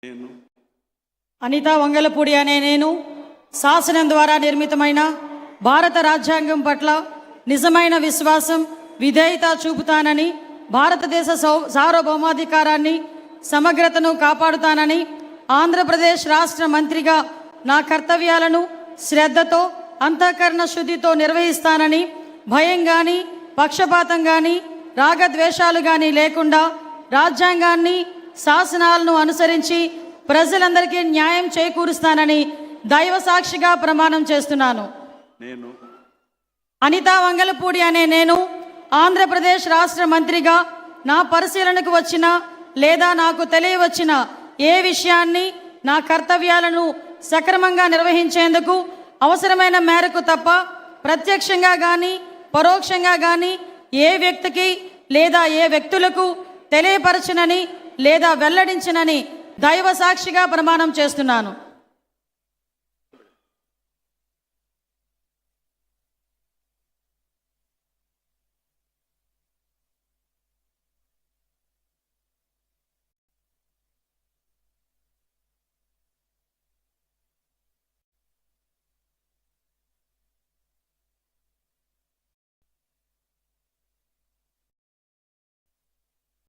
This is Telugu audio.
నేను అనితా వంగలపూడి అనే నేను శాసనం ద్వారా నిర్మితమైన భారత రాజ్యాంగం పట్ల నిజమైన విశ్వాసం విధేయత చూపుతానని, భారతదేశ సార్వభౌమాధికారాన్ని సమగ్రతను కాపాడుతానని, ఆంధ్రప్రదేశ్ రాష్ట్ర మంత్రిగా నా కర్తవ్యాలను శ్రద్ధతో అంతఃకరణ శుద్ధితో నిర్వహిస్తానని, భయం కానీ పక్షపాతం కానీ రాగద్వేషాలు కానీ లేకుండా రాజ్యాంగాన్ని శాసనాలను అనుసరించి ప్రజలందరికీ న్యాయం చేకూరుస్తానని దైవ సాక్షిగా ప్రమాణం చేస్తున్నాను. నేను అనితా వంగలపూడి అనే నేను ఆంధ్రప్రదేశ్ రాష్ట్ర మంత్రిగా నా పరిశీలనకు వచ్చిన లేదా నాకు తెలియవచ్చిన ఏ విషయాన్ని నా కర్తవ్యాలను సక్రమంగా నిర్వహించేందుకు అవసరమైన మేరకు తప్ప ప్రత్యక్షంగా కానీ పరోక్షంగా కానీ ఏ వ్యక్తికి లేదా ఏ వ్యక్తులకు తెలియపరచనని లేదా వెల్లడించనని దైవ సాక్షిగా ప్రమాణం చేస్తున్నాను.